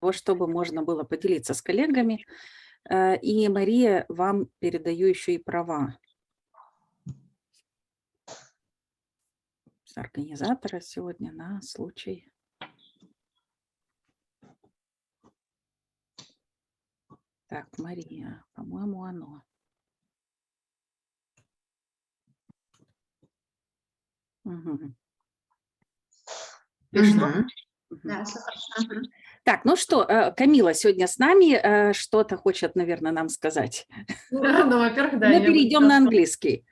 того, чтобы можно было поделиться с коллегами. И, Мария, вам передаю еще и права с организатора сегодня на случай. Так, Мария, по-моему, оно. Угу. Пришло? Да, все хорошо. Так, ну что, Камила сегодня с нами, что-то хочет, наверное, нам сказать. Ну, во-первых, да. Мы перейдем на английский.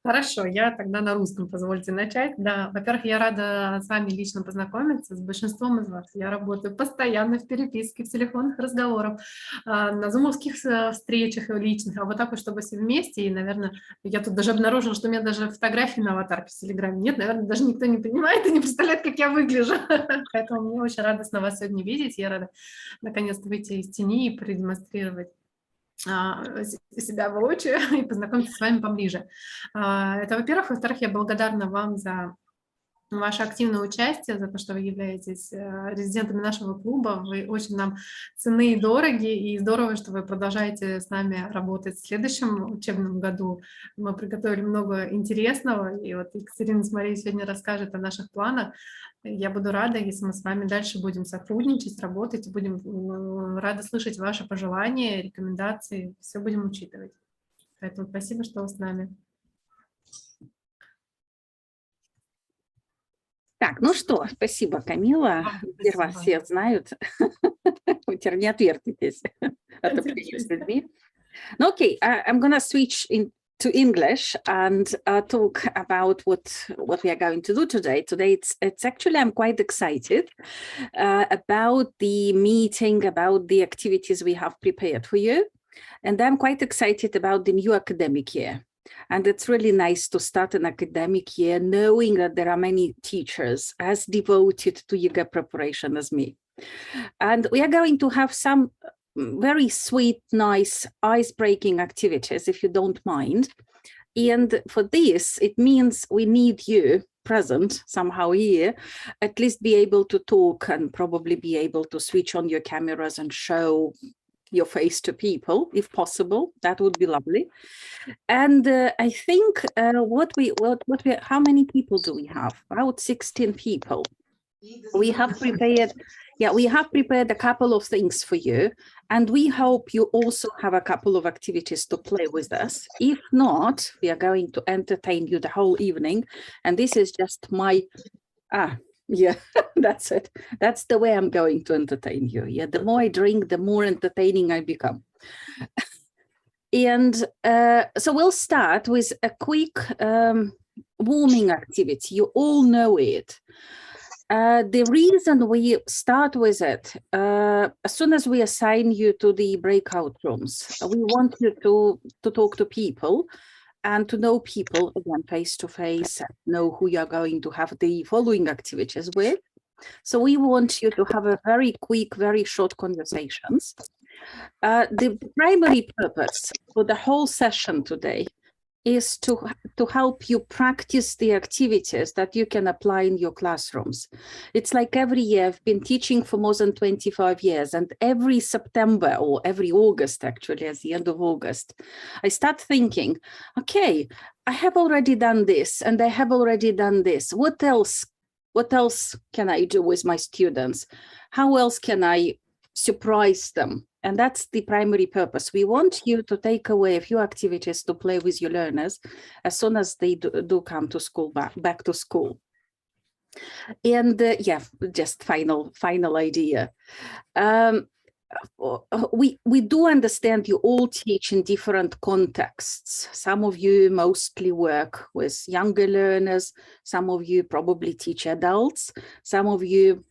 Хорошо, я тогда на русском, позвольте начать. Да, во-первых, я рада с вами лично познакомиться, с большинством из вас. Я работаю постоянно в переписке, в телефонных разговорах, на зумовских встречах личных, а вот так вот, чтобы все вместе. И, наверное, я тут даже обнаружила, что у меня даже фотографии на аватарке в Телеграме нет. Наверное, даже никто не понимает и не представляет, как я выгляжу. Поэтому мне очень радостно вас сегодня видеть. Я рада наконец-то выйти из тени и продемонстрировать себя воочию и познакомиться с вами поближе. Это, во-первых. Во-вторых, я благодарна вам за ваше активное участие, за то, что вы являетесь резидентами нашего клуба. Вы очень нам ценны и дороги, и здорово, что вы продолжаете с нами работать в следующем учебном году. Мы приготовили много интересного, и вот Екатерина с Марией сегодня расскажет о наших планах. Я буду рада, если мы с вами дальше будем сотрудничать, работать, будем рады слышать ваши пожелания, рекомендации, все будем учитывать. Поэтому спасибо, что вы с нами. Так, ну что, спасибо, Камила. Теперь вас все знают. Вы теперь не отвертитесь от общения с людьми. No, okay, I'm going to switch to English and talk about what we are going to do today. Today, it's actually, I'm quite excited about the meeting, about the activities we have prepared for you. And I'm quite excited about the new academic year. And it's really nice to start an academic year knowing that there are many teachers as devoted to YIGA preparation as me. And we are going to have some very sweet, nice, ice-breaking activities, if you don't mind. And for this, it means we need you present somehow here, at least be able to talk and probably be able to switch on your cameras and show your face to people, if possible. That would be lovely. And I think how many people do we have? About 16 people. We have prepared a couple of things for you, and we hope you also have a couple of activities to play with us. If not, we are going to entertain you the whole evening, and this is just yeah, that's it. That's the way I'm going to entertain you. Yeah, the more I drink, the more entertaining I become. And so we'll start with a quick warming activity. You all know it. The reason we start with it, as soon as we assign you to the breakout rooms, we want you to talk to people and to know people, again, face to face, know who you're going to have the following activities with. So we want you to have a very quick, very short conversations. The primary purpose for the whole session today is to help you practice the activities that you can apply in your classrooms. It's like every year, I've been teaching for more than 25 years, and every September or every August, actually, at the end of August, I start thinking, okay, I have already done this, and I have already done this. What else can I do with my students? How else can I surprise them? And that's the primary purpose. We want you to take away a few activities to play with your learners as soon as they do come to school, back to school. And just final idea. We do understand you all teach in different contexts. Some of you mostly work with younger learners. Some of you probably teach adults. Some of you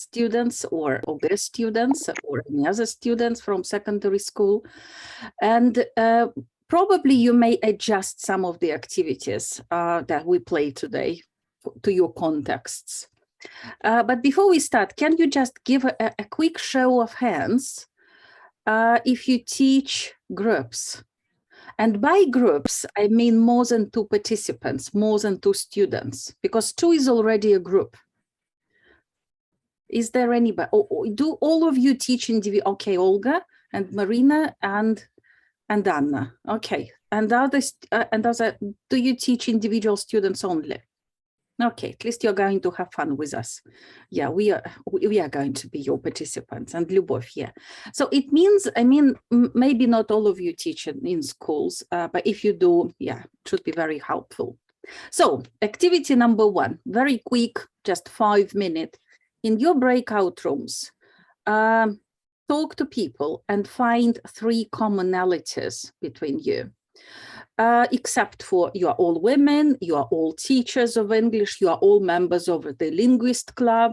students or OGE students or any other students from secondary school. And probably you may adjust some of the activities that we play today to your contexts. But before we start, can you just give a quick show of hands if you teach groups? And by groups, I mean more than 2 participants, more than 2 students, because 2 is already a group. Is there anybody? Do all of you teach individual? Okay, Olga and Marina and Anna. Okay, and others. Do you teach individual students only? Okay, at least you're going to have fun with us. Yeah, we are going to be your participants, and Lyubov here. So it means, I mean, maybe not all of you teach in schools, but if you do, yeah, it should be very helpful. So activity number 1, very quick, just 5 minutes. In your breakout rooms, talk to people and find 3 commonalities between you. Except for you are all women, you are all teachers of English, you are all members of the Linguist Club.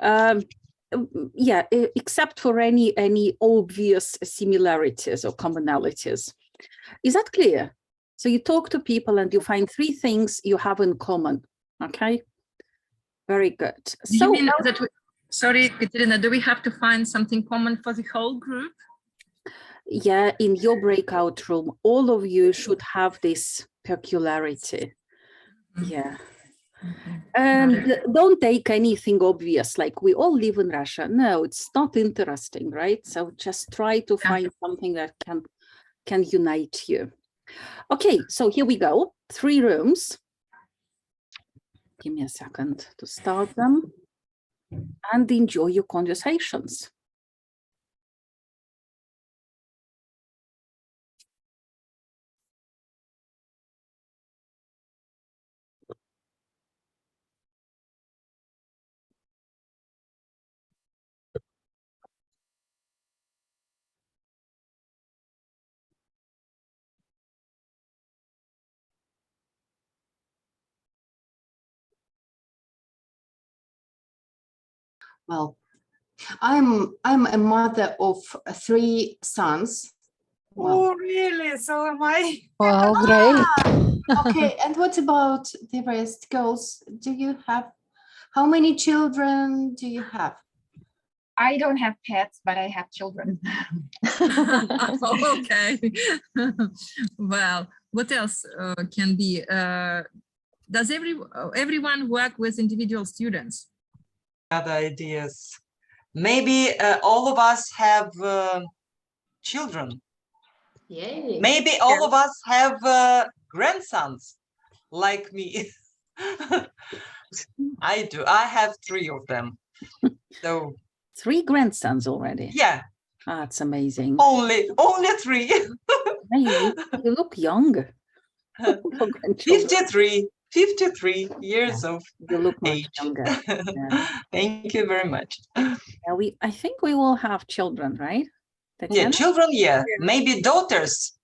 Yeah, except for any obvious similarities or commonalities. Is that clear? So you talk to people and you find 3 things you have in common. Okay, very good. Do you mean that sorry, Katerina, do we have to find something common for the whole group? Yeah, in your breakout room, all of you should have this peculiarity. Yeah. And don't take anything obvious, like we all live in Russia. No, it's not interesting, right? So just try to find something that can unite you. Okay, so here we go. 3 rooms. Give me a second to start them. And enjoy your conversations. Well, I'm a mother of 3 sons. Well, Oh, really? So am I. Well, great. okay, and what about the rest, girls? Do you have, how many children do you have? I don't have pets, but I have children. Okay. Well, what else can be? Does everyone work with individual students? Other ideas. Maybe all of us have children. Yay. Maybe all of us have grandsons like me. I do. I have 3 of them. So 3 grandsons already. yeah, That's amazing. only 3. You look young. For grandchildren. 53 years of You look much age. younger. Yeah. Thank you very much. Yeah, I think we will have children, right? Yeah, Tatiana? children, yeah. Maybe daughters.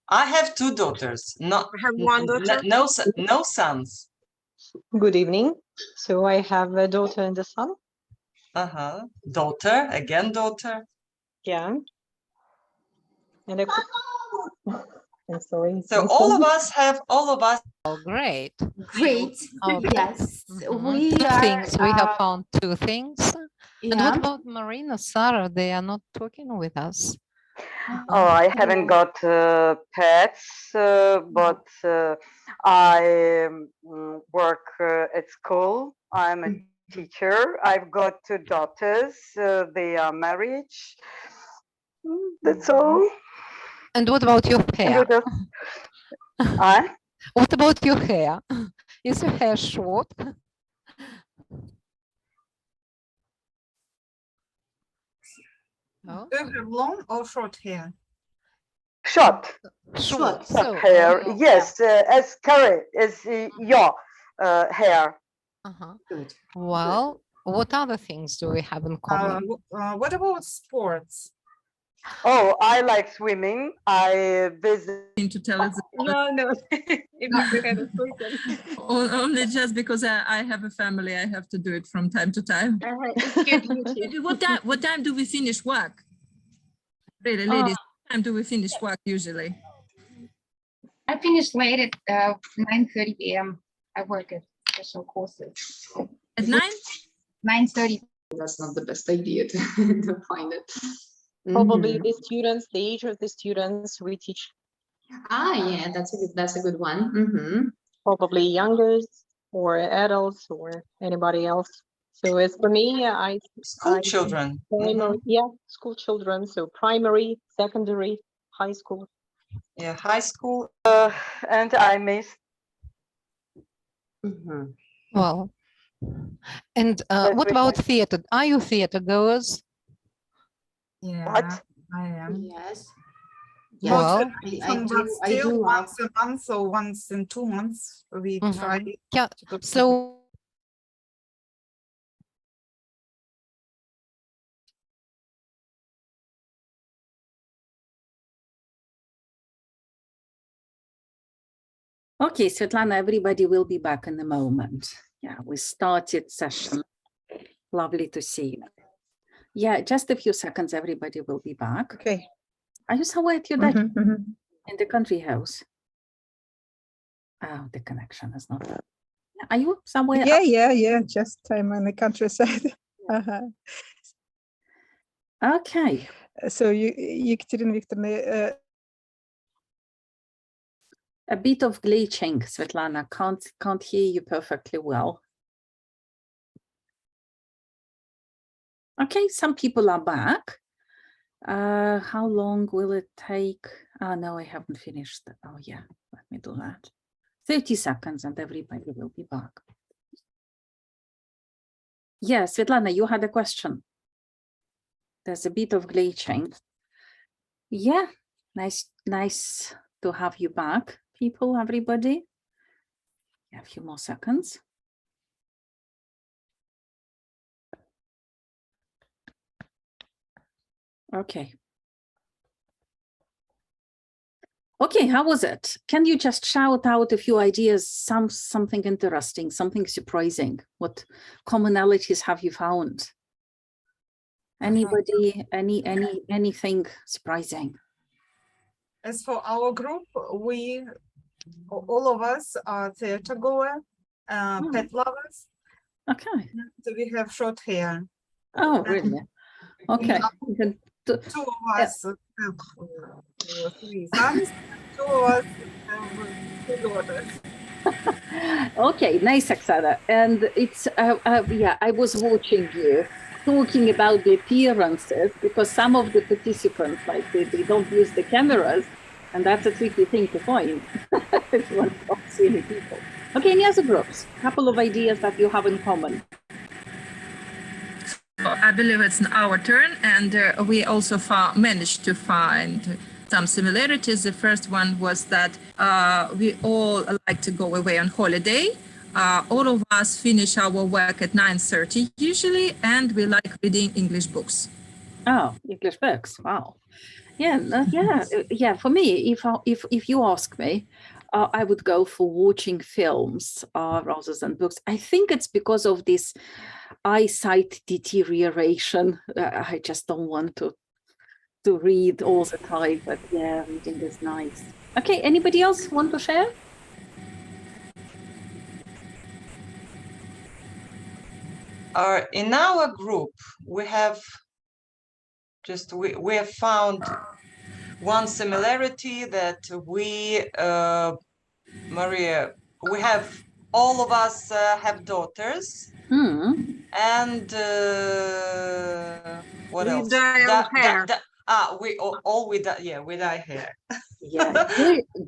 I have 2 daughters. I have 1 daughter. No sons. Good evening. So I have a daughter and a son. Daughter, again daughter. Yeah. And a I'm sorry. So all of us. Oh, great. Great. Okay. Yes. Mhm. Two things. We have found 2 things. And what about Marina, Sarah? They are not talking with us. Oh, I haven't got pets, but I work at school. I'm a teacher. I've got 2 daughters. They are married. That's all. And what about your hair? What about your hair? Is your hair short? No? Do you have long or short hair? Short. Short. So, Hair. Yes, as curly as your hair. Good. well, what other things do we have in common? What about sports? Oh, I like swimming. I visit. To tell us No. only just because I have a family, I have to do it from time to time. What time do we finish work? Really, ladies, what time do we finish work usually? I finish late at 9:30 p.m. I work at special courses. At 9? 9:30. That's not the best idea to find it. Probably the students, the age of the students we teach. Yeah, that's a good one. Probably youngers or adults or anybody else. So as for me, School children. primary, yeah, school children. So primary, secondary, high school. Yeah, high school. And I missed. Well, and what about theater? Are you theater goers? Yeah, What? I am. Yes. Well, But still once a month or once in 2 months, we try yeah. to go to So Okay, Svetlana, everybody will be back in a moment. Yeah, we started session. Lovely to see you. Yeah, just a few seconds, everybody will be back. Okay. Are you somewhere at your desk in the country house? Oh, the connection is not good. Are you somewhere? Yeah. Just I'm in the countryside. Okay. So Екатерина Викторовна, A bit of glitching, Svetlana. Can't hear you perfectly well. Okay, some people are back. How long will it take? Oh, no, I haven't finished. Oh, yeah, let me do that. 30 seconds and everybody will be back. Yeah, Svetlana, you had a question. There's a bit of glitching. Yeah, nice to have you back, people, everybody. Yeah, a few more seconds. Okay. Okay, how was it? Can you just shout out a few ideas, something interesting, something surprising? What commonalities have you found? Anybody, anything surprising? as for our group, we all of us are theater goer, pet lovers. Okay. So we have short hair. Oh, really? Okay. Two of us have 3 sons, 2 of us have 2 daughters. Okay, nice, Oksana. And it's, yeah, I was watching you talking about the appearances because some of the participants, like they don't use the cameras, and that's a tricky thing to find. It's one of silly people. Okay, any other groups? Couple of ideas that you have in common. I believe it's our turn, and we also managed to find some similarities. The first one was that we all like to go away on holiday. All of us finish our work at 9:30 usually, and we like reading English books. Oh, English books! Wow. Yeah, yeah. For me, if you ask me, I would go for watching films rather than books. I think it's because of this eyesight deterioration. I just don't want to read all the time, but yeah, reading is nice. Okay, anybody else want to share? In our group, we have found one similarity that we, Maria, we have, all of us have daughters. And what else? Dye our hair. We dye hair. Yeah,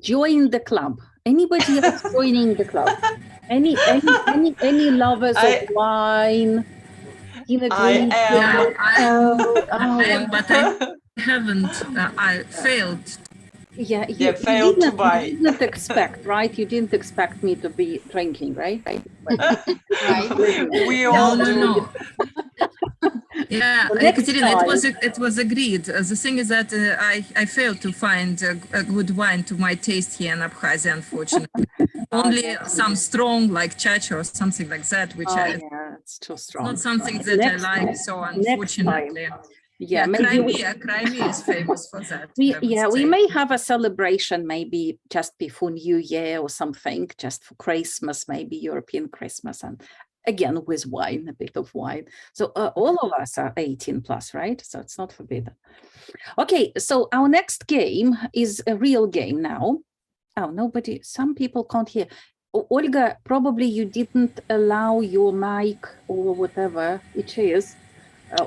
join the club. Anybody else joining the club? Any lovers of wine? I am, but I haven't. I failed. Yeah, you didn't expect, right? You didn't expect me to be drinking, right? We all do. No. Yeah, Ekaterina, it was agreed. The thing is that I failed to find a good wine to my taste here in Abkhazia, unfortunately. Only some strong, like chacha or something like that, which yeah, it's too strong. Not something that I like. So unfortunately, yeah, maybe Crimea is famous for that. We may have a celebration, maybe just before New Year or something, just for Christmas, maybe European Christmas, and again with wine, a bit of wine. So all of us are 18 plus, right? So it's not forbidden. Okay, so our next game is a real game now. Oh, some people can't hear. Olga, probably you didn't allow your mic or whatever it is,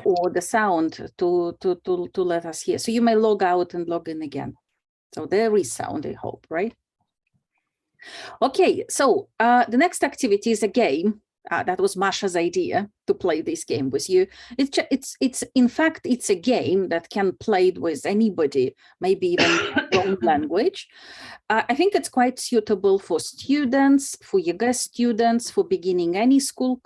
or the sound to let us hear. So you may log out and log in again. So there is sound, I hope, right? Okay, so the next activity is a game. That was Masha's idea to play this game with you. It's in fact, it's a game that can played with anybody, maybe even your own language. I think it's quite suitable for students, for younger students, for beginning any school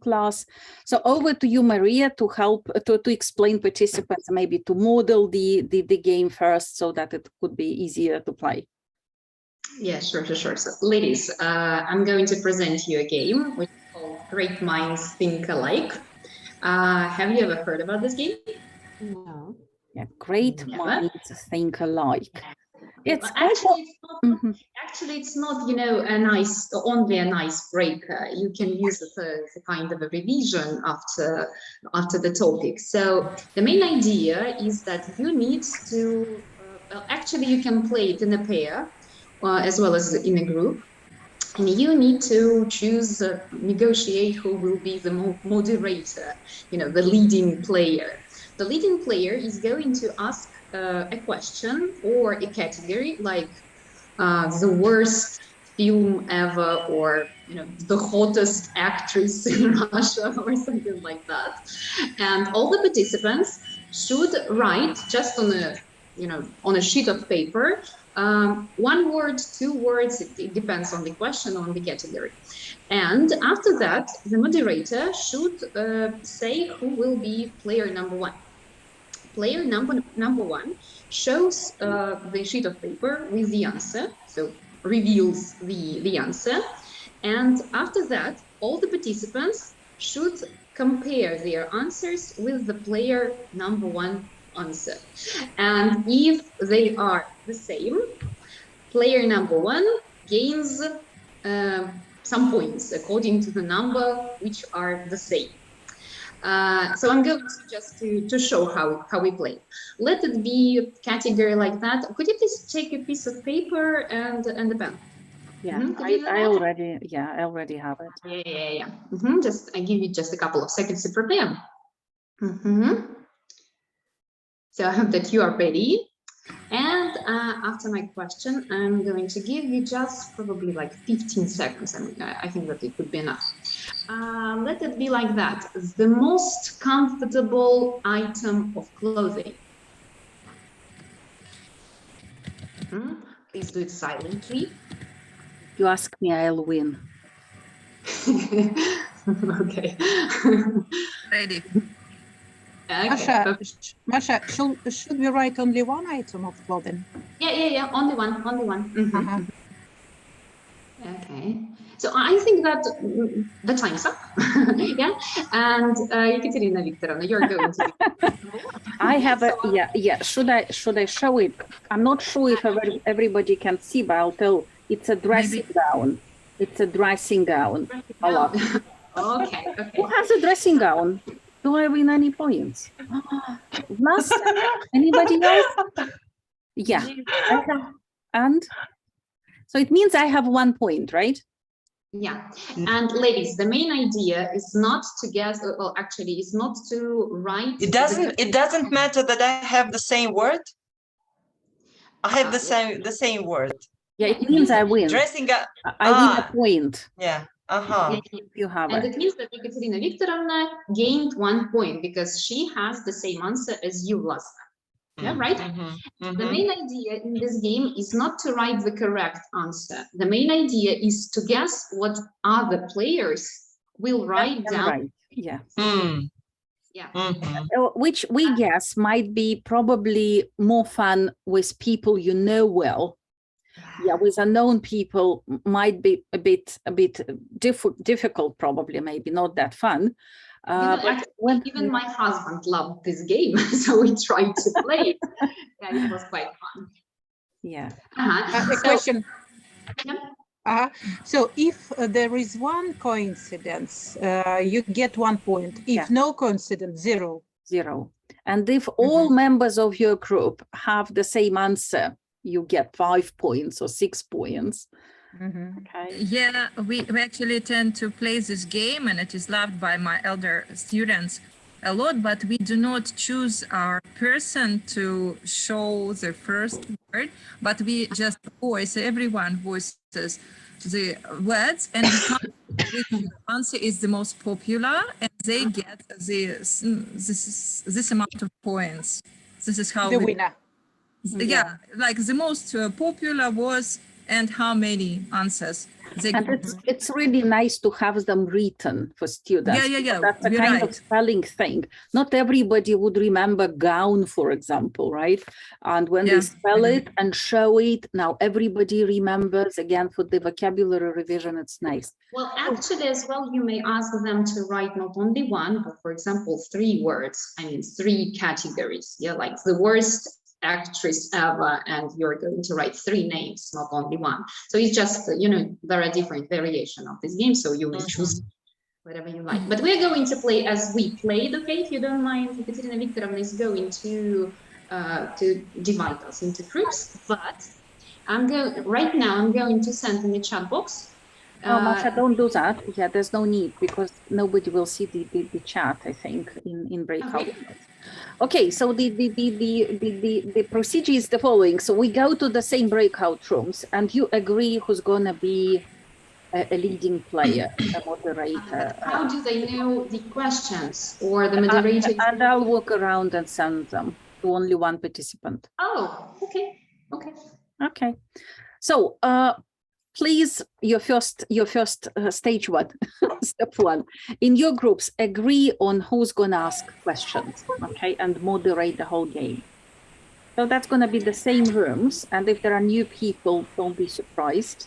class. So over to you, Maria, to help to explain participants, maybe to model the game first so that it could be easier to play. Yeah, sure. So, ladies, I'm going to present you a game which is called Great Minds Think Alike. Have you ever heard about this game? No. Yeah, Great Minds Think Alike. It's actually, it's not, you know, only an icebreaker. You can use it as a kind of a revision after the topic. So the main idea is that you need to, actually, you can play it in a pair. As well as in a group, and you need to choose, negotiate who will be the moderator, you know, the leading player. The leading player is going to ask a question or a category, like the worst film ever, or, you know, the hottest actress in Russia, or something like that. And all the participants should write just on a, you know, on a sheet of paper, one word, 2 words, it depends on the question, on the category. And after that, the moderator should say who will be player number 1. Player number 1 shows the sheet of paper with the answer, so reveals the answer. And after that, all the participants should compare their answers with the player number 1 answer. And if they are the same, player number 1 gains some points according to the number which are the same. So I'm going to just to show how we play. Let it be a category like that. Could you please take a piece of paper and a pen? Yeah, I already have it. Yeah. Just I give you just a couple of seconds to prepare. So I hope that you are ready. And after my question, I'm going to give you just probably like 15 seconds. I think that it would be enough. Let it be like that. The most comfortable item of clothing. Please do it silently. You ask me, I'll win. Okay. Ready. Okay. Masha, should we write only one item of clothing? Yeah. Only one. Okay. So I think that the time's up. Yeah. And Ekaterina Viktorovna, you're going to. I have a Should I show it? I'm not sure if everybody can see, but I'll tell. It's a dressing gown. It's a dressing gown. Okay. Who has a dressing gown? Do I win any points? Last, anybody else? Yeah. And so it means I have 1 point, right? Yeah. And ladies, the main idea is not to guess, well, actually, it's not to write. It doesn't matter that I have the same word. I have the same word. Yeah, it means I win. Dressing up. I win a point. Yeah. You have and it means that Ekaterina Viktorovna gained 1 point because she has the same answer as you last time. Yeah, right? The main idea in this game is not to write the correct answer. The main idea is to guess what other players will write down. Right. Yeah. Yeah. Which we guess might be probably more fun with people you know well. Yeah, with unknown people might be a bit difficult, probably, maybe not that fun. Even my husband loved this game, so we tried to play it. Yeah, it was quite fun. Yeah. A question. So if there is one coincidence, you get 1 point. If no coincidence, 0. 0. And if all members of your group have the same answer, you get 5 points or 6 points. Okay. Yeah, we actually tend to play this game, and it is loved by my elder students a lot, but we do not choose our person to show the first word, but we just voice, everyone voices the words, and we count which answer is the most popular, and they get this amount of points. This is how The we, winner. yeah, like the most popular was, and how many answers they And it's really nice to have them written for students. Yeah. That's a You're kind of right. spelling thing. Not everybody would remember gown, for example, right? And when they spell it and show it, now everybody remembers. Again, for the vocabulary revision, it's nice. Well, actually, as well, you may ask them to write not only one, but for example, 3 words. I mean, 3 categories. Yeah, like the worst actress ever, and you're going to write 3 names, not only one. So it's just, you know, there are different variations of this game, so you may choose whatever you like. But we're going to play as we played, okay? If you don't mind, Ekaterina Viktorovna is going to divide us into groups, but right now I'm going to send in the chat box. Oh, Masha, don't do that. Yeah, there's no need, because nobody will see the chat, I think, in breakout. Okay, so the procedure is the following. So we go to the same breakout rooms, and you agree who's gonna be a leading player, a moderator. How do they know the questions, or the moderator? And I'll walk around and send them to only one participant. Oh, okay. Okay. So please, your first stage 1, step 1, in your groups, agree on who's gonna ask questions, okay, and moderate the whole game. So that's gonna be the same rooms, and if there are new people, don't be surprised.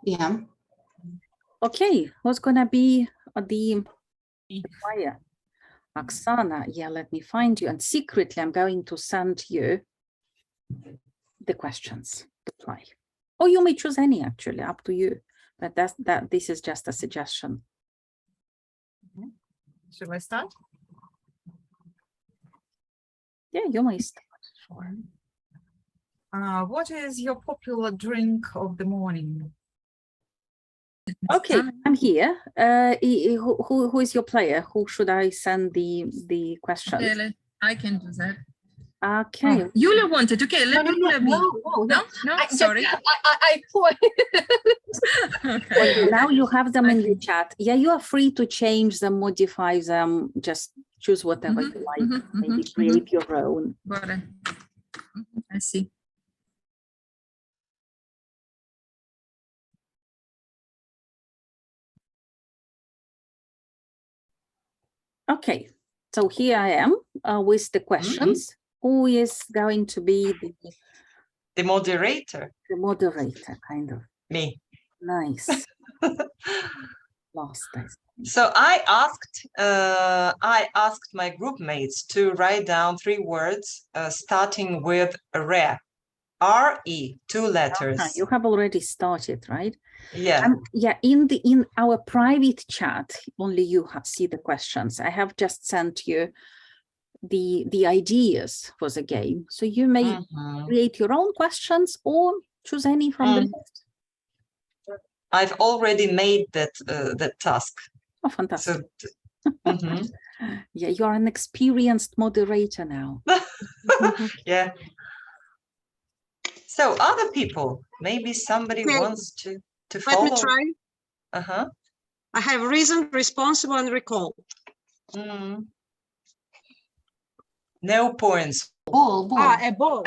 Yeah. Okay, who's gonna be the player? Oksana, yeah, let me find you. And secretly, I'm going to send you the questions to play. Or you may choose any, actually, up to you. But this is just a suggestion. Should I start? Yeah, you may start. Sure. What is your popular drink of the morning? Okay, I'm here. Who is your player? Who should I send the questions? Okay, I can do that. Okay. Oh, Yulia wanted. Okay, let Yulia be. No, sorry. I point. Okay, now you have them in the chat. Yeah, you are free to change them, modify them. Just choose whatever you like. Maybe create your own. Got it. I see. Okay, so here I am with the questions. Who is going to be the moderator? The moderator, kind of. Me. Nice. Last day. So I asked my group mates to write down 3 words starting with re. R-E, 2 letters. Okay, you have already started, right? Yeah. Yeah, in our private chat, only you see the questions. I have just sent you the ideas for the game. So you may create your own questions or choose any from the list. I've already made that task. Oh, fantastic. So, yeah, you're an experienced moderator now. Yeah. So other people, maybe somebody wants to follow. Let me try. I have reason, responsible, and recall. No points. Ball. A ball.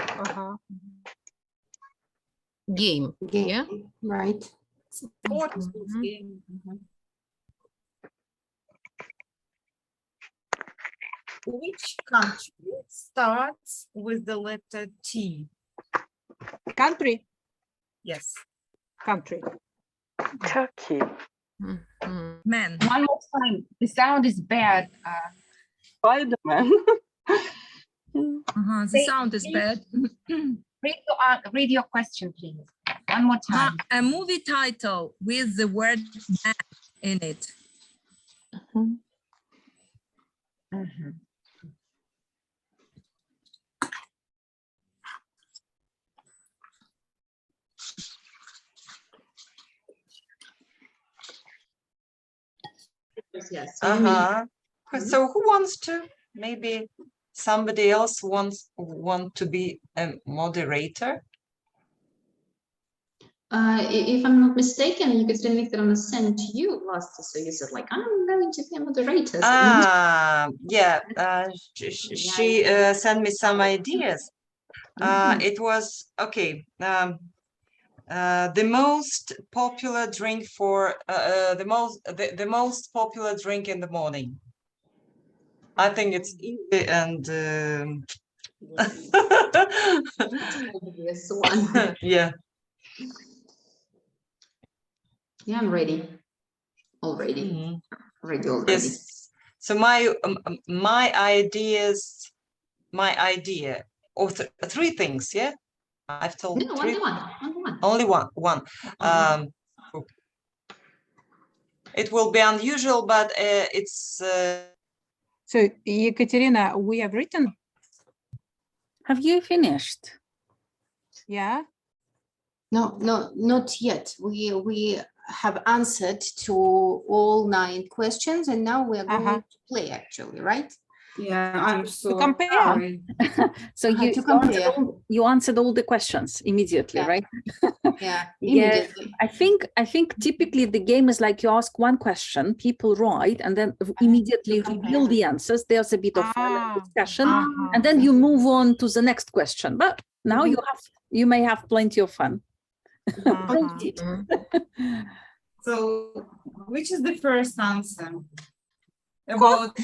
Game. Yeah. Right. Sport game. Which country starts with the letter T? Country. Yes. Country. Turkey. Man. One more time. The sound is bad. Spider-Man. The sound is bad. Read your question, please. One more time. A movie title with the word man in it. Yes. So who wants to? Maybe somebody else want to be a moderator? If I'm not mistaken, Екатерина Викторовна sent to you last, so you said like, I'm going to be a moderator. She sent me some ideas. It was okay. The most popular drink for the most popular drink in the morning. I think it's easy and Yes, one. yeah. Yeah, I'm ready. Already. Ready already. Yes. So my idea or three things. Yeah, I've told No, three. Only one. Only one. Okay. It will be unusual, but it's. So, Ekaterina, we have written. Have you finished? Yeah. No, not yet. We have answered to all 9 questions, and now we are going to play, actually, right? Yeah, I'm so to compare. So you answered all the questions immediately, right? Yeah, immediately. I think typically the game is like you ask one question, people write, and then immediately reveal the answers. There's a bit of discussion, and then you move on to the next question. But now you may have plenty of fun. So, which is the first answer? About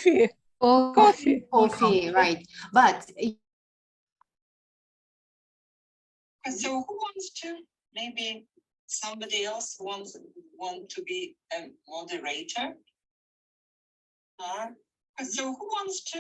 coffee, right? But so who wants to? Maybe somebody else want to be a moderator? So who wants to?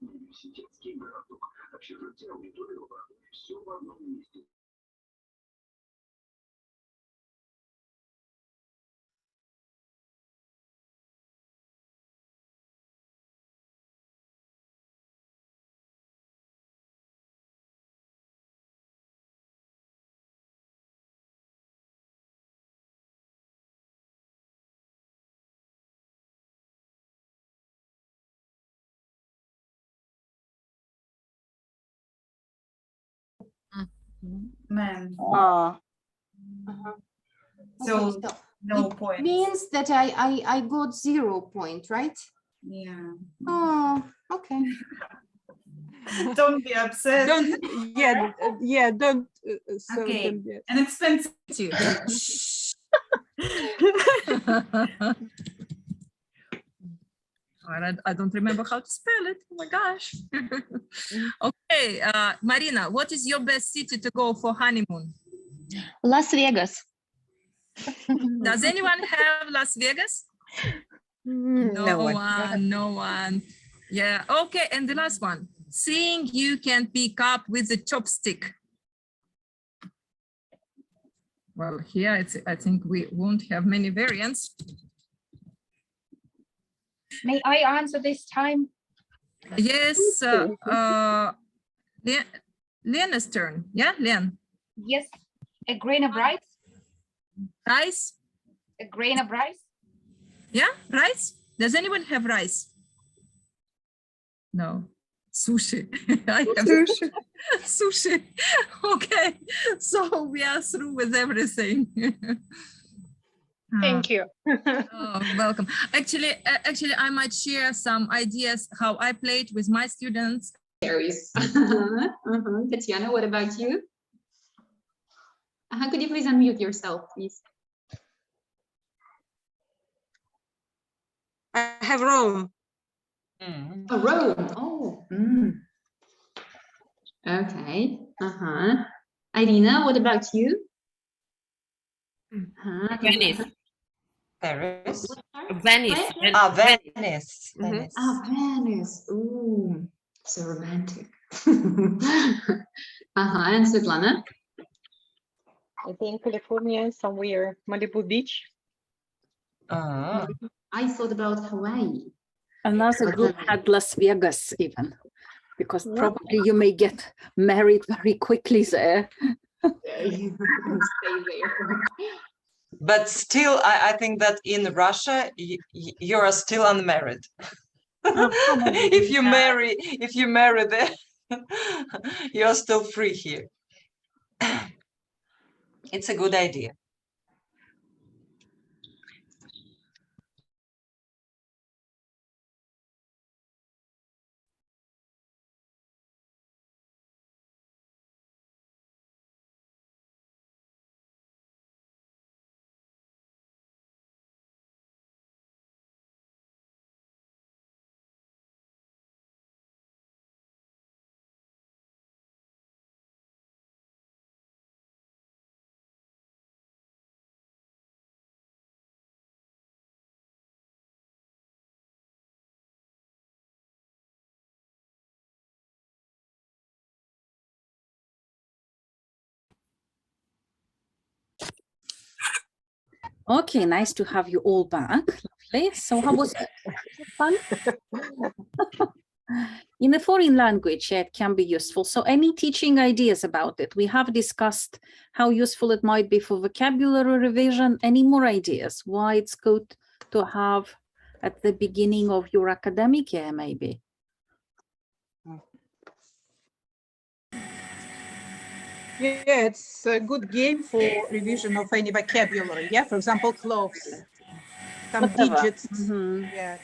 Университетский городок. Общежитие, аудитория, лаборатория. Все в одном месте. Man. So no it point. means that I got 0 point, right? Yeah. Oh, okay. Don't be upset. Don't don't. So Okay. don't be An expensive. I don't remember how to spell it. Oh my gosh. Okay, Marina, what is your best city to go for honeymoon? Las Vegas. Does anyone have Las Vegas? No one. Yeah, okay, and the last one. Seeing you can pick up with a chopstick. Well, here I think we won't have many variants. May I answer this time? Yes, Lena's turn. Yeah, Len. Yes, a grain of rice. Rice? A grain of rice. Yeah, rice? Does anyone have rice? No. Sushi. I have sushi. Sushi. Okay, so we are through with everything. Thank you. Oh, welcome. Actually, I might share some ideas how I played with my students. Tatiana, what about you? Could you please unmute yourself, please? I have Rome. Oh, Rome. Oh. Okay. Irina, what about you? Venice. Paris. Venice. Venice. Venice. Venice. Ooh, so romantic. And Svetlana? I think California, somewhere, Malibu Beach. I thought about Hawaii. Another group had Las Vegas even, because probably you may get married very quickly there. Stay there. But still, I think that in Russia, you are still unmarried. If you marry there, you are still free here. It's a good idea. Okay, nice to have you all back. Lovely. So how was it? Fun? In a foreign language, it can be useful. So any teaching ideas about it? We have discussed how useful it might be for vocabulary revision. Any more ideas? Why it's good to have at the beginning of your academic year, maybe? Yeah, it's a good game for revision of any vocabulary. Yeah, for example, clothes, some digits. Yeah,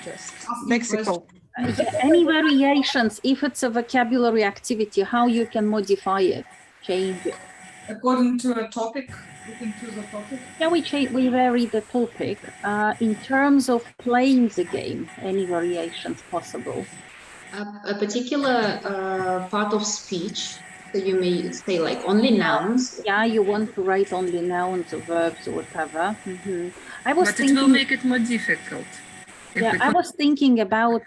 just lexical. Any variations, if it's a vocabulary activity, how you can modify it, change it? According to a topic, we can choose a topic. Yeah, we vary the topic. In terms of playing the game, any variations possible? A particular part of speech, so you may say like only nouns. Yeah, you want to write only nouns or verbs or whatever. I was But thinking, it will make it more difficult. Yeah, I was thinking about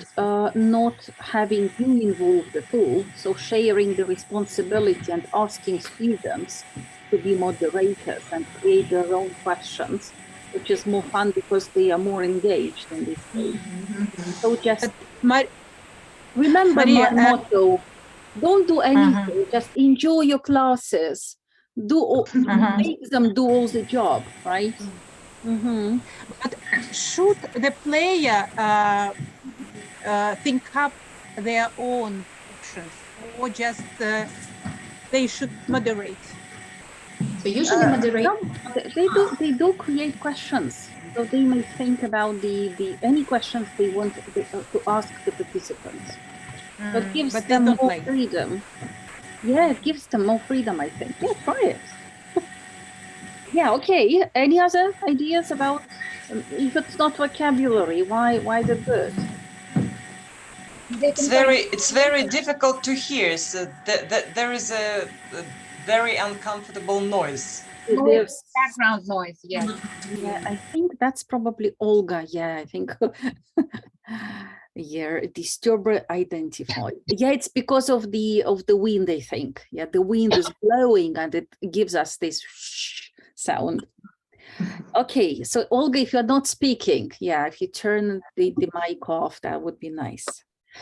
not having you involved at all, so sharing the responsibility and asking students to be moderators and create their own questions, which is more fun because they are more engaged in this case. So just remember Maria, my motto, don't do anything, just enjoy your classes, make them do all the job, right? But should the player think up their own options, or just they should moderate? So usually moderate. They do create questions, so they may think about any questions they want to ask the participants. So it gives them more freedom. Yeah, it gives them more freedom, I think. Yeah, try it. Yeah, okay. Any other ideas about if it's not vocabulary, why the good? It's very difficult to hear. So there is a very uncomfortable noise. There's background noise. Yeah. Yeah, I think that's probably Olga. Yeah, I think. Yeah, disturber identified. Yeah, it's because of the wind, I think. Yeah, the wind is blowing and it gives us this sound. Okay, so Olga, if you're not speaking, yeah, if you turn the mic off, that would be nice.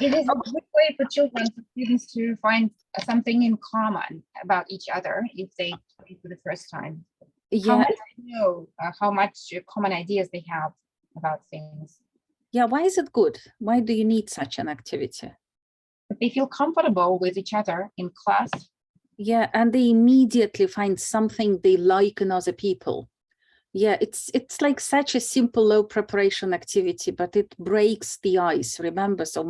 It is a good way for children, for students to find something in common about each other if they play for the first time. Yeah. How much they know, how much common ideas they have about things. Yeah, why is it good? Why do you need such an activity? But they feel comfortable with each other in class. Yeah, and they immediately find something they like in other people. Yeah, it's like such a simple low preparation activity, but it breaks the ice, remember? So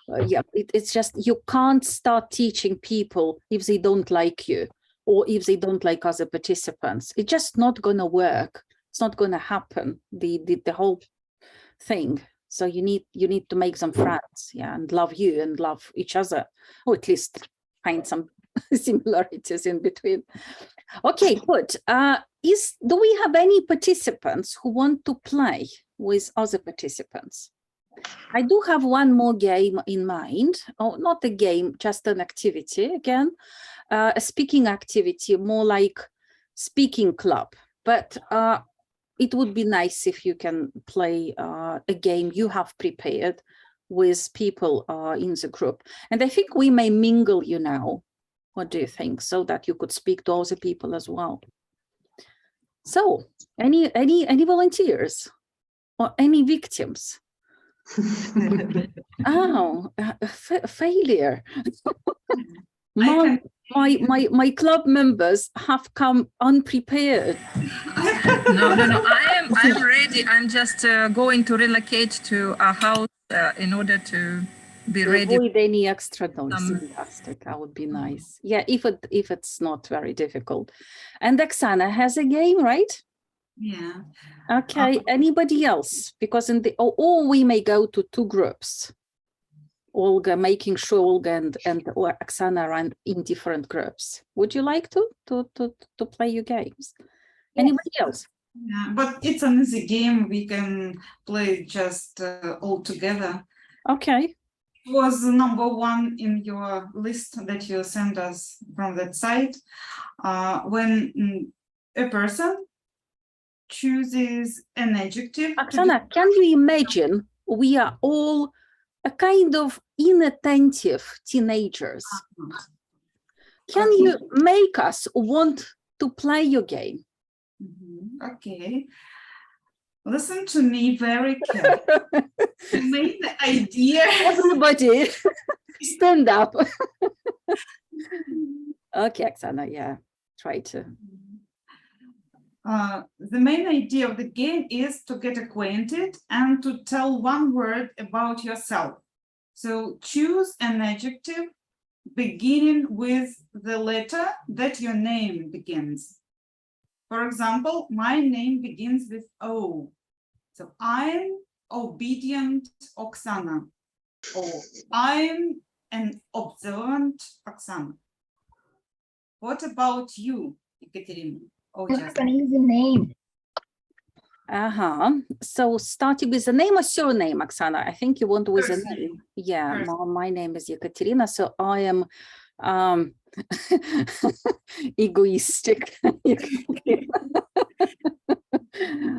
it's just, you can't start teaching people if they don't like you or if they don't like other participants. It's just not gonna work. It's not gonna happen, the whole thing. So you need to make some friends, yeah, and love you and love each other, or at least find some similarities in between. Okay, good. Do we have any participants who want to play with other participants? I do have one more game in mind. Oh, not a game, just an activity again, a speaking activity, more like speaking club. But it would be nice if you can play a game you have prepared with people in the group. And I think we may mingle you now. What do you think? So that you could speak to other people as well. So, any volunteers or any victims? Oh, failure. My club members have come unprepared. No. I'm ready. I'm just going to relocate to a house in order to be ready. Avoid any extra noise. Fantastic. That would be nice. Yeah, if it's not very difficult. And Oksana has a game, right? Yeah. Okay. Anybody else? Because or we may go to two groups. Olga, making sure Olga and Oksana are in different groups. Would you like to play your games? Yes. Anybody else? Yeah, but it's an easy game. We can play just all together. Okay. It was number one in your list that you sent us from that site. When a person chooses an adjective. Oksana, can you imagine we are all a kind of inattentive teenagers? Can you make us want to play your game? Okay. Listen to me very carefully. The main idea. Everybody, stand up. Okay, Oksana, yeah, try to. The main idea of the game is to get acquainted and to tell one word about yourself. So choose an adjective beginning with the letter that your name begins. For example, my name begins with O. So I'm obedient Oksana. Or I'm an observant Oksana. What about you, Ekaterina? That's an easy name. So starting with the name or surname, Oksana? I think you want with a name. Yeah, my name is Ekaterina, so I am egoistic.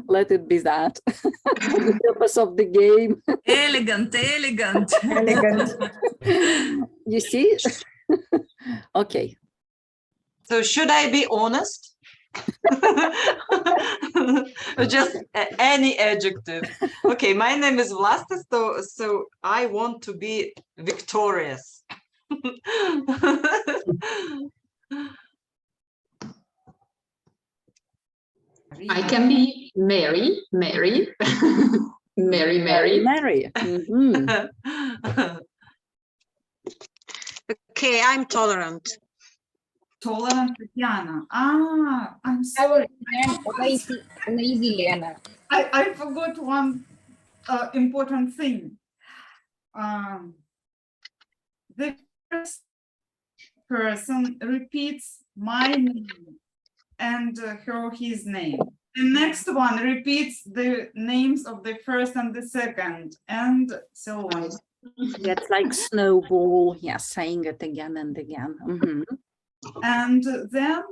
Let it be that. For the purpose of the game. Elegant. You see? Okay. So should I be honest? Just any adjective. Okay, my name is Vlastis, so I want to be victorious. I can be Mary. Mary. Mm-hmm. Okay, I'm tolerant. Tolerant Tatiana. I'm sorry. Lazy Lena. I forgot one important thing. The first person repeats my name and his name. The next one repeats the names of the first and the second, and so on. Yeah, it's like snowball. Yeah, saying it again and again. Mm-hmm. And then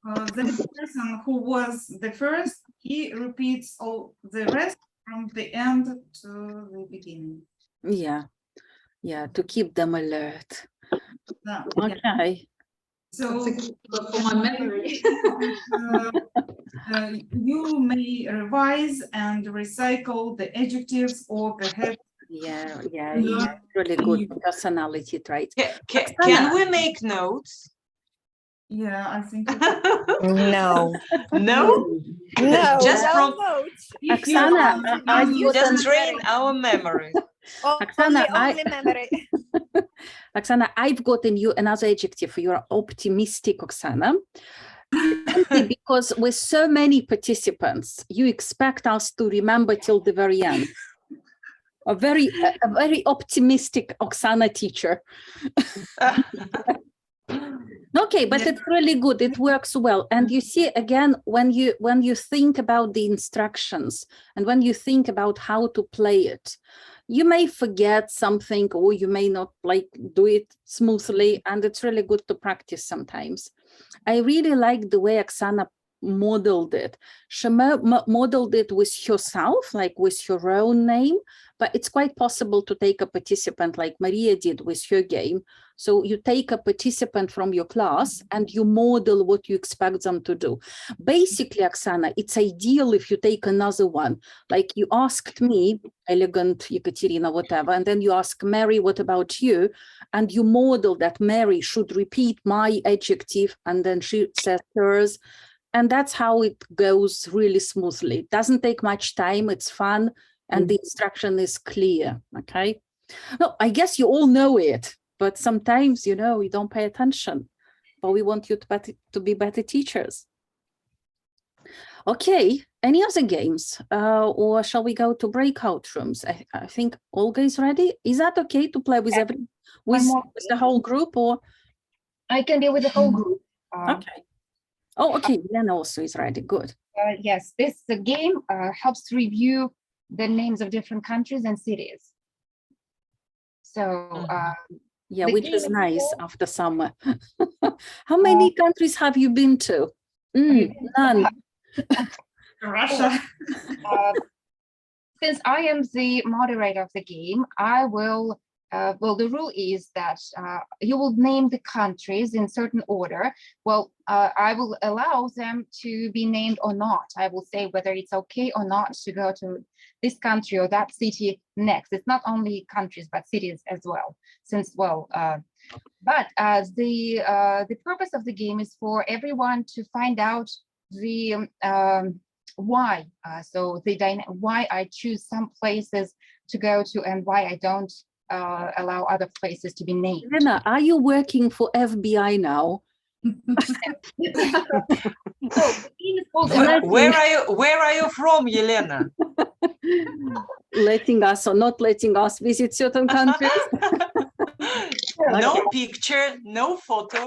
the person who was the first, he repeats all the rest from the end to the beginning. Yeah, yeah, to keep them alert. Yeah. Okay. So for my memory. You may revise and recycle the adjectives or perhaps. Yeah, really good personality trait. Can we make notes? Yeah, I think. No. No? No, Just no from notes. Oksana, just train our memories. Oksana, Only memory. Oksana, I've gotten you another adjective. You're optimistic, Oksana. Simply because with so many participants, you expect us to remember till the very end. A very optimistic Oksana teacher. Okay, but it's really good. It works well. And you see, again, when you think about the instructions and when you think about how to play it, you may forget something or you may not do it smoothly. And it's really good to practice sometimes. I really like the way Oksana modeled it. She modeled it with herself, like with her own name, but it's quite possible to take a participant like Maria did with her game. So you take a participant from your class and you model what you expect them to do. Basically, Oksana, it's ideal if you take another one. Like you asked me, elegant Ekaterina, whatever, and then you ask Mary, what about you? And you model that Mary should repeat my adjective and then she says hers. And that's how it goes really smoothly. It doesn't take much time, it's fun, and the instruction is clear, okay? No, I guess you all know it, but sometimes, you don't pay attention, but we want you to be better teachers. Okay, any other games? Or shall we go to breakout rooms? I think Olga is ready. Is that okay to play with with the whole group, or? I can deal with the whole group. Okay. Oh, okay, Lena also is ready, good. Yes, this game helps review the names of different countries and cities. So, yeah, which is nice after summer. How many countries have you been to? None. Russia. Since I am the moderator of the game, I will, well, the rule is that you will name the countries in certain order. Well, I will allow them to be named or not. I will say whether it's okay or not to go to this country or that city next. It's not only countries, but cities as well. Since, well, but the purpose of the game is for everyone to find out the why. So why I choose some places to go to and why I don't allow other places to be named. Elena, are you working for FBI now? Where are you from, Yelena? Letting us or not letting us visit certain countries? No picture, no photo,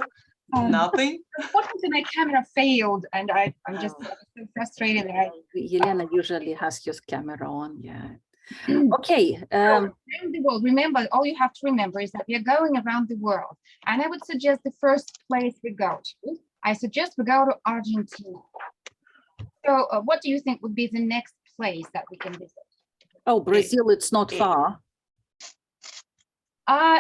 nothing. Unfortunately, my camera failed, and I'm just so frustrated. Yelena usually has your camera on, yeah. Okay. Around the world. Remember, all you have to remember is that we are going around the world, and I would suggest the first place we go to. I suggest we go to Argentina. So, what do you think would be the next place that we can visit? Oh, Brazil, it's not far.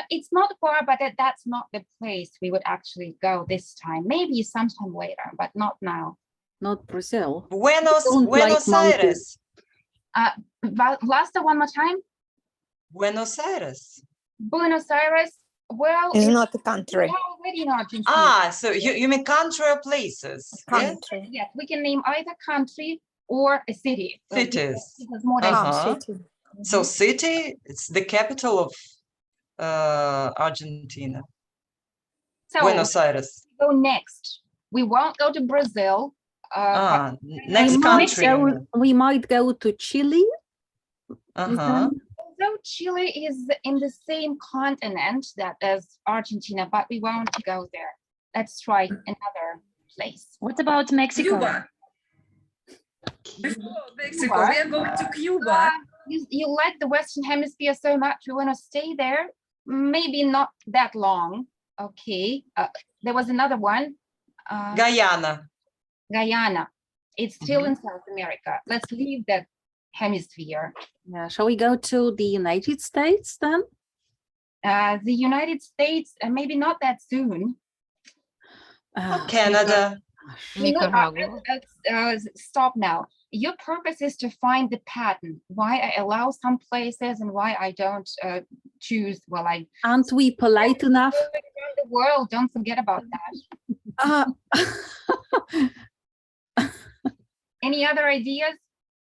It's not far, but that's not the place we would actually go this time. Maybe sometime later, but not now. Not Brazil. Buenos Aires. Last one more time. Buenos Aires. Buenos Aires. Well, it's not a country. Already in Argentina. Ah, so you mean country or places? Country. Yes, we can name either country or a city. Cities. Because more than city. So city, it's the capital of Argentina. So Buenos Aires. Go next. We won't go to Brazil. Next country. We might go to Chile. Although Chile is in the same continent that as Argentina, but we won't go there. Let's try another place. What about Mexico? Cuba. Before Mexico, we are going to Cuba. You like the Western Hemisphere so much, you want to stay there? Maybe not that long. Okay. There was another one. Guyana. Guyana. It's still in South America. Let's leave that hemisphere. Yeah, shall we go to the United States then? The United States, maybe not that soon. Canada. Nicaragua. Stop now. Your purpose is to find the pattern. Why I allow some places and why I don't choose. Well, aren't we polite enough? Around the world, don't forget about that. Any other ideas?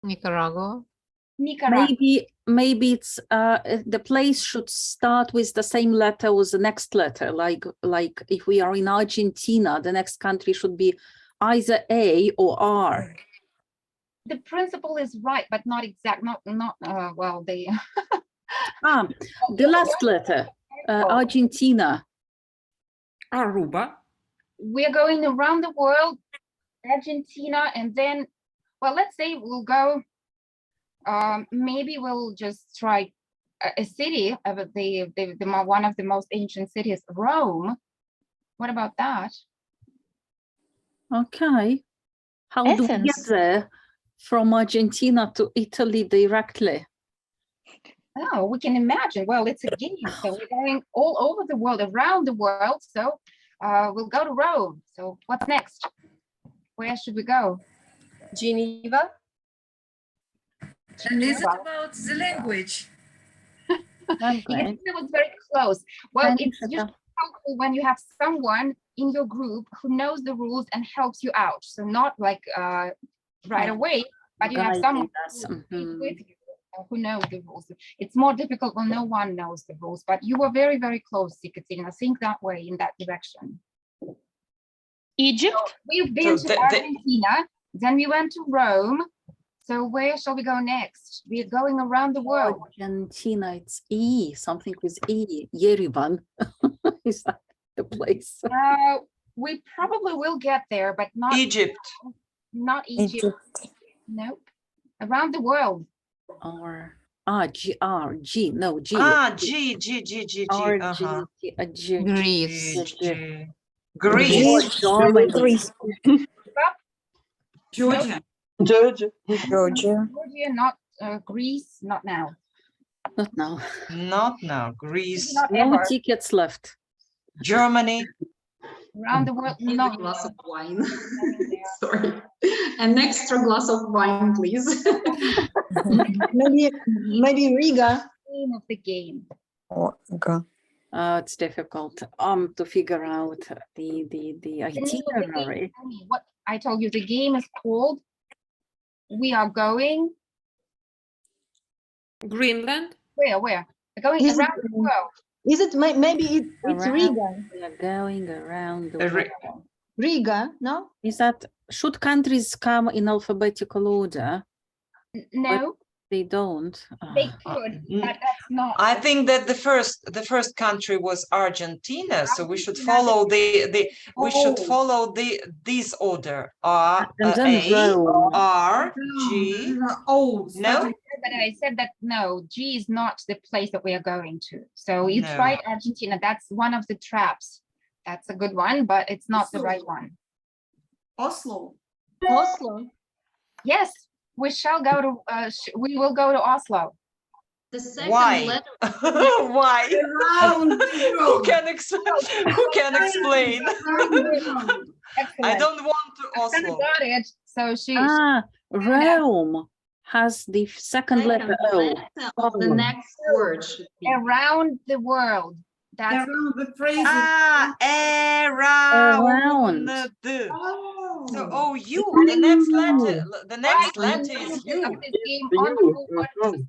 Nicaragua. Nicaragua. Maybe it's the place should start with the same letter as the next letter. Like if we are in Argentina, the next country should be either A or R. The principle is right, but not exact. Well, they. The last letter, Argentina. Aruba. We're going around the world, Argentina, and then, well, let's say we'll go. Maybe we'll just try a city of one of the most ancient cities, Rome. What about that? Okay. How do we get there from Argentina to Italy directly? Oh, we can imagine. Well, it's a game. So we're going all over the world, around the world. So we'll go to Rome. So what's next? Where should we go? Geneva. And is it about the language? It was very close. Well, it's just helpful when you have someone in your group who knows the rules and helps you out. So not like right away, but you have someone with you who knows the rules. It's more difficult when no one knows the rules, but you were very, very close, Ekaterina. Think that way, in that direction. Egypt. So we've been to Argentina, then we went to Rome. So where shall we go next? We're going around the world. Argentina, it's E, something with E, Yerevan. Is that the place? We probably will get there, but not Egypt. Not Egypt. Nope. Around the world. Or G, R, G, no, G. G. Greece. Germany. Georgia. Georgia, not Greece, not now. Not now. Not now. Greece. No tickets left. Germany. Around the world, no. Glass of wine. Sorry. An extra glass of wine, please. maybe Riga. Name of the game. It's difficult to figure out the itinerary. What I told you, the game is called We Are Going. Greenland. Where? We're going around the world. Is it maybe it's Riga? We are going around the world. Riga, no? Is that, should countries come in alphabetical order? No. But they don't. They could, but that's not. I think that the first country was Argentina, so we should follow this order. R, A, R, G. No. But I said that no, G is not the place that we are going to. So you tried Argentina. That's one of the traps. That's a good one, but it's not the right one. Oslo. Oslo. Yes, we shall go to. We will go to Oslo. The second Why? letter. Why? Who can explain? I don't want to Oslo. Got it. So she. Rome has the second letter O. Of the next word should be around the world. That's around the phrase. Around. So you. The next letter is U.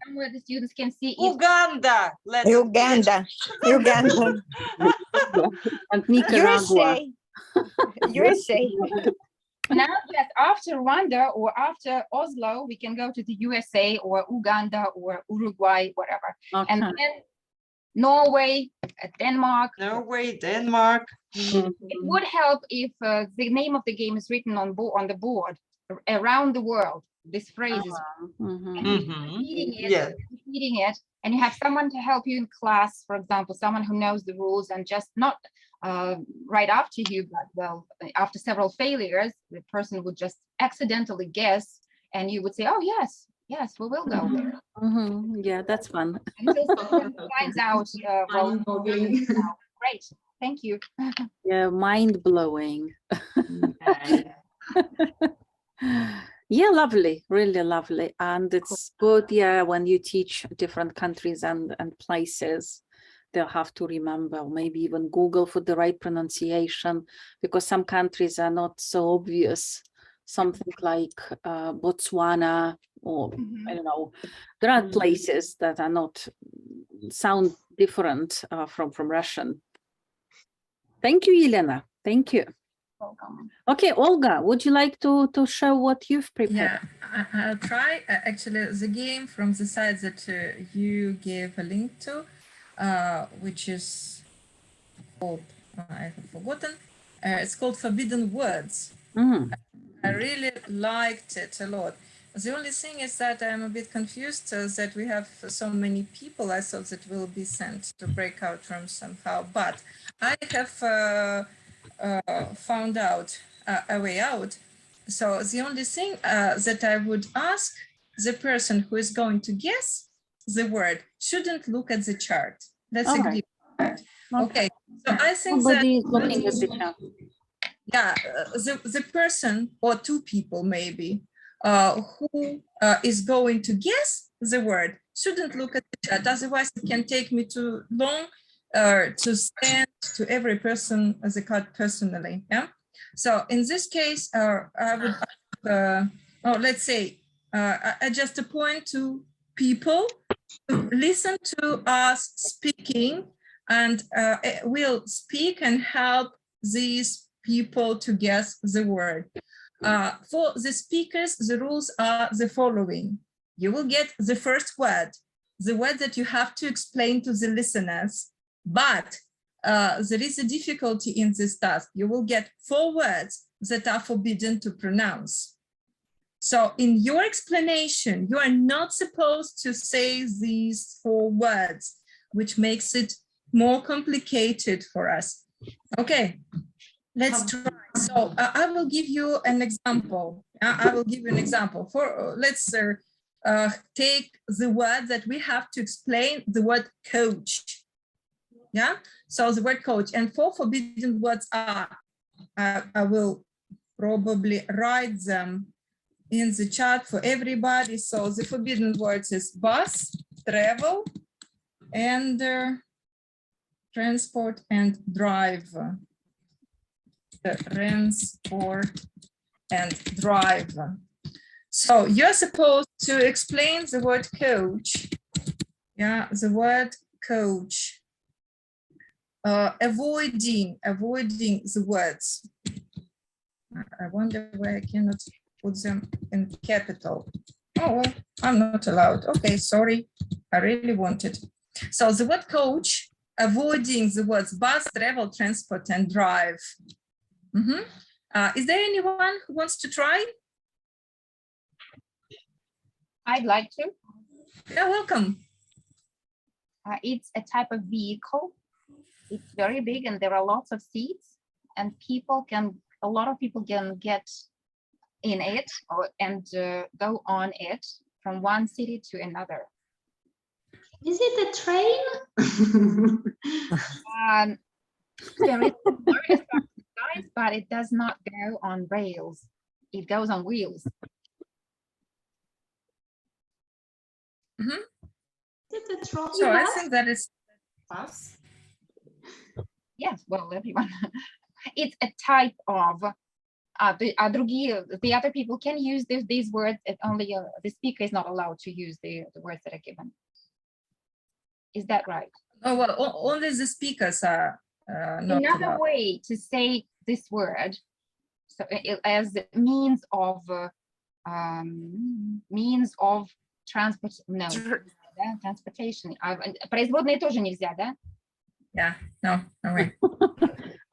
Somewhere the students can see Uganda. Uganda. And Nicaragua. USA. Now that after Rwanda or after Oslo, we can go to the USA or Uganda or Uruguay, whatever. Okay. And then Norway, Denmark. Denmark. It would help if the name of the game is written on the board around the world. this phrase is Mhm. and you keep repeating it, Yeah. repeating it, and you have someone to help you in class, for example, someone who knows the rules and just not right after you, but well, after several failures, the person would just accidentally guess, and you would say, "Oh yes, yes, we will go there." Mhm. Yeah, that's fun. Until someone finds out, well, Mind-boggling. great, thank you. Yeah, mind blowing. Okay. Yeah, lovely, really lovely. And it's good, yeah, when you teach different countries and places, they'll have to remember, or maybe even Google for the right pronunciation, because some countries are not so obvious. Something like Botswana, or I don't know, there are places that are not, sound different from Russian. Thank you, Elena. Thank you. Welcome. Okay, Olga, would you like to show what you've prepared? Yeah, I'll try. Actually, the game from the site that you gave a link to, which is called, I have forgotten, it's called Forbidden Words. Mm. I really liked it a lot. The only thing is that I'm a bit confused that we have so many people. I thought that will be sent to breakout rooms somehow, but I have found out a way out. So the only thing that I would ask the person who is going to guess the word shouldn't look at the chart. That's All agreed. right. Okay. So I think Nobody is that looking at the chart. yeah, the person or two people maybe who is going to guess the word shouldn't look at the chat. Otherwise, it can take me too long to send to every person the card personally. Yeah. So in this case, I would, let's say, I just appoint two people to listen to us speaking, and will speak and help these people to guess the word. For the speakers, the rules are the following. You will get the first word, the word that you have to explain to the listeners, but there is a difficulty in this task. You will get 4 words that are forbidden to pronounce. So in your explanation, you are not supposed to say these 4 words, which makes it more complicated for us. Okay, let's try. So I will give you an example. I will give you an example. For let's take the word that we have to explain, the word coach. Yeah, so the word coach, and 4 forbidden words are, I will probably write them in the chat for everybody. So the forbidden words is bus, travel, and transport and drive. Transport and drive. So you're supposed to explain the word coach. Yeah, the word coach. Avoiding the words. I wonder why I cannot put them in capital. Oh, well, I'm not allowed. Okay, sorry. I really wanted. So the word coach, avoiding the words bus, travel, transport, and drive. Mm-hmm. Is there anyone who wants to try? I'd like to. Yeah, welcome. It's a type of vehicle. It's very big and there are lots of seats, and a lot of people can get in it and go on it from one city to another. Is it a train? There is a motor size, but it does not go on rails. It goes on wheels. Mm-hmm. Is it a trolley? So I think that is bus. Yes, well, everyone. It's a type of the other people can use these words. It only the speaker is not allowed to use the words that are given. Is that right? Oh, well, only the speakers are not Another allowed. way to say this word, so as means of transport. No, да, transportation. Производные тоже нельзя, да? Yeah, no way.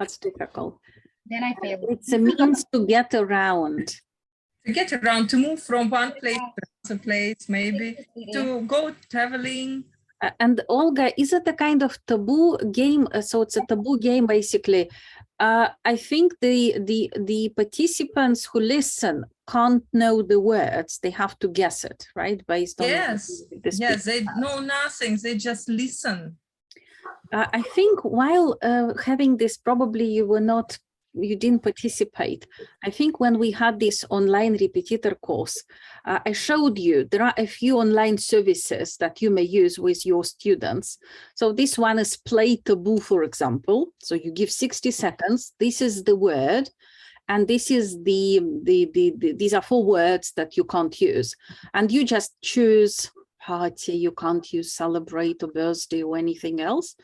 That's difficult. Then I failed. It's a means to get around. to get around, to move from one place to another place, maybe to go traveling. And Olga, is it a kind of taboo game? So it's a taboo game, basically. I think the participants who listen can't know the words; they have to guess it, right? Based on yes, yes, they know nothing; they just listen. I think while having this, probably you didn't participate. I think when we had this online repetitor course, I showed you there are a few online services that you may use with your students. So this one is Play Taboo, for example. So you give 60 seconds. This is the word. And this is these are 4 words that you can't use. And you just choose party, you can't use celebrate or birthday or anything else.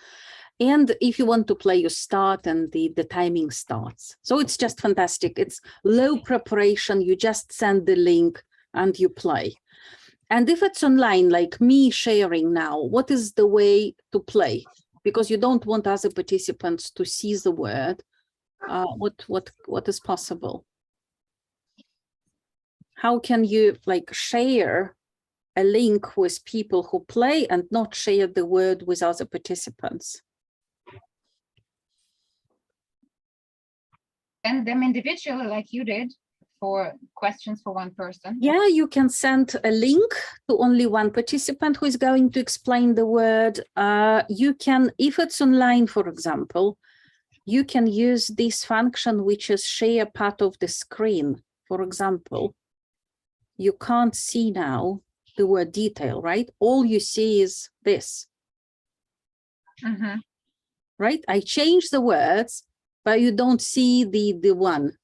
And if you want to play, you start and the timing starts. So it's just fantastic. It's low preparation. You just send the link and you play. And if it's online, like me sharing now, what is the way to play? Because you don't want other participants to see the word. What is possible? How can you like share a link with people who play and not share the word with other participants? Send them individually like you did for questions for one person. Yeah, you can send a link to only one participant who is going to explain the word. You can, if it's online, for example, you can use this function, which is share part of the screen. For example, you can't see now the word detail, right? All you see is this. Mm-hmm. Right? I change the words, but you don't see the one.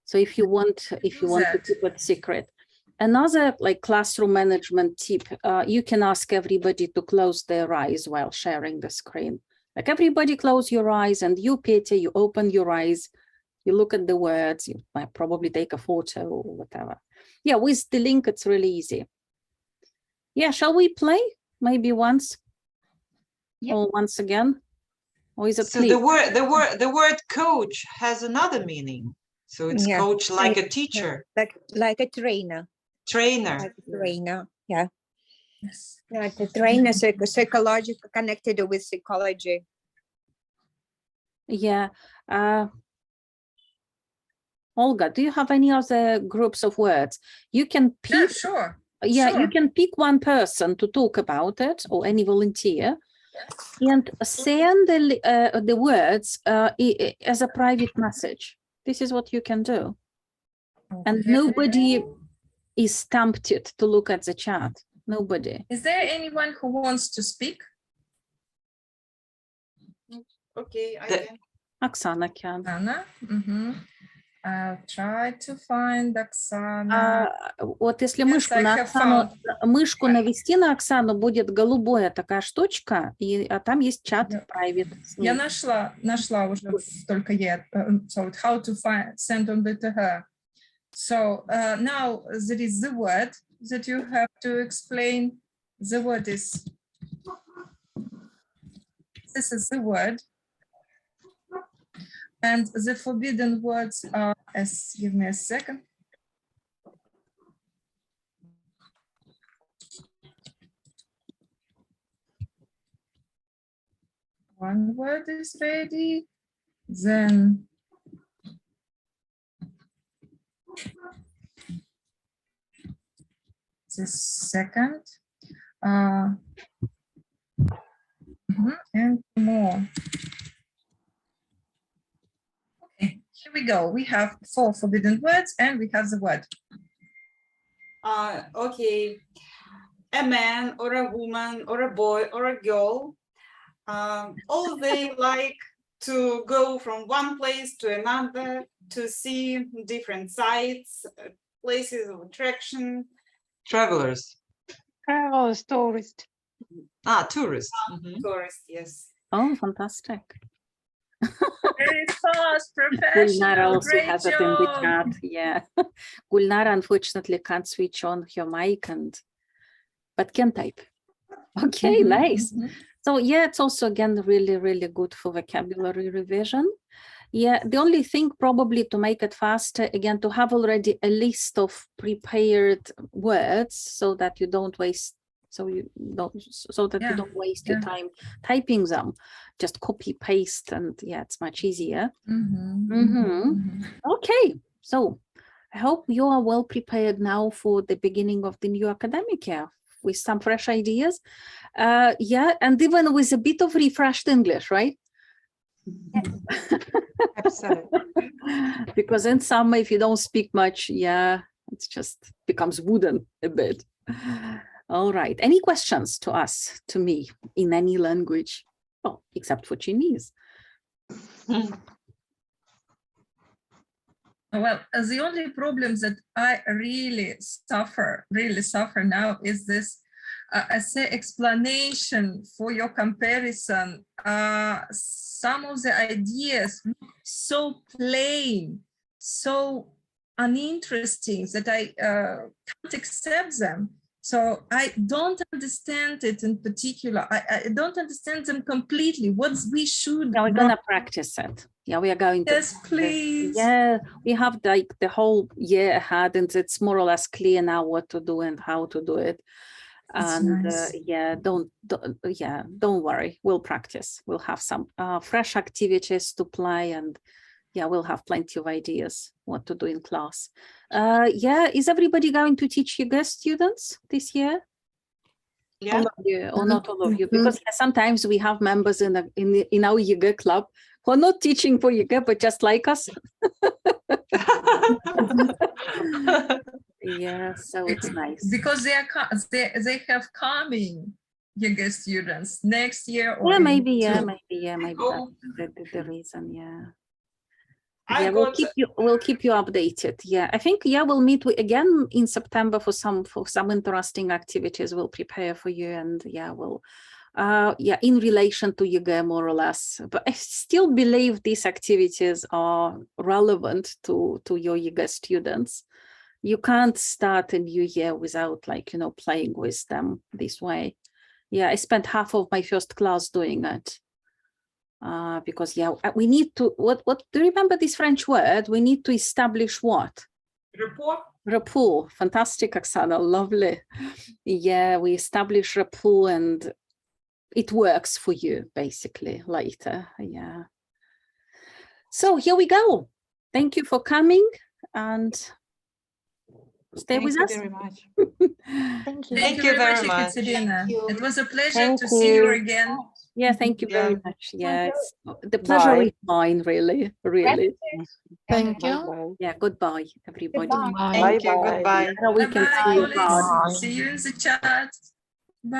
So if you want to keep it secret. Another like classroom management tip, you can ask everybody to close their eyes while sharing the screen. Like everybody close your eyes, and you, Peter, you open your eyes, you look at the words, you might probably take a photo or whatever. Yeah, with the link, it's really easy. Yeah, shall we play? Maybe once? Yep. Or once again? Or is it so the word coach has another meaning. So it's coach like a teacher. Like a trainer. Trainer. Like a trainer, yeah. Yes. Yeah, the trainer is psychological, connected with psychology. Yeah. Olga, do you have any other groups of words? You can pick. Yeah, sure. Yeah, sure. You can pick one person to talk about it, or any volunteer, and send the words as a private message. This is what you can do. Okay. And nobody is tempted to look at the chat. Nobody. Is there anyone who wants to speak? Okay, I can. Oksana can. Oksana? Mm-hmm. I'll try to find Oksana. Вот если мышку навести на Оксану, будет голубая такая штучка, а там есть чат private. Я нашла уже только я. So how to send on to her. So now there is the word that you have to explain. The word is, this is the word. And the forbidden words are, give me a second. One word is ready, then the second, and more. Okay, here we go. We have 4 forbidden words and we have the word. Okay, a man or a woman or a boy or a girl, all they like to go from one place to another to see different sites, places of attraction. Travelers. Travelers, tourists. Tourists. Tourists, yes. Oh, fantastic. Very fast, professional, great has job. It in the chat. Yeah. Gulnara unfortunately can't switch on her mic, but can type. Okay, nice. So yeah, it's also again really, really good for vocabulary revision. Yeah, the only thing probably to make it faster, again, to have already a list of prepared words so that you don't waste, so you don't waste your time typing them. Just copy paste, and yeah, it's much easier. Okay, so I hope you are well prepared now for the beginning of the new academic year with some fresh ideas. Yeah, and even with a bit of refreshed English, right? Absolutely. Because in summer, if you don't speak much, yeah, it just becomes wooden a bit. All right. Any questions to us, to me, in any language? Oh, except for Chinese. Well, the only problem that I really suffer now is this, I say, explanation for your comparison. Some of the ideas look so plain, so uninteresting that I can't accept them. So I don't understand it in particular. I don't understand them completely. What we should. Yeah, we're gonna practice it. Yeah, we are going to. Yes, please. Yeah, we have like the whole year ahead, and it's more or less clear now what to do and how to do it. And nice. yeah, don't worry. We'll practice. We'll have some fresh activities to play, and yeah, we'll have plenty of ideas what to do in class. Yeah, is everybody going to teach YGE students this year? Yeah. All of you, or not all of you, because sometimes we have members in our YGE club who are not teaching for YGE, but just like us. Yeah, so it's nice. Because they have coming YGE students next year. Or Yeah, maybe that's the reason, yeah. Yeah, we'll keep you updated. Yeah, I think we'll meet again in September for some interesting activities. We'll prepare for you, and we'll in relation to YGE more or less. But I still believe these activities are relevant to your YGE students. You can't start a new year without playing with them this way. Yeah, I spent half of my first class doing it. Because we need to, what do you remember this French word? We need to establish what? Rapport. Fantastic, Oksana, lovely. Yeah, we establish rapport, and it works for you basically later. Yeah. So here we go. Thank you for coming, and stay with us. Very much. Thank you very much. It was a pleasure to see you again. Yeah, thank you very much. Yeah, the pleasure is mine, really. Thank you. Yeah, goodbye, everybody. Thank you. Goodbye. We can see you. See you in the chat. Bye.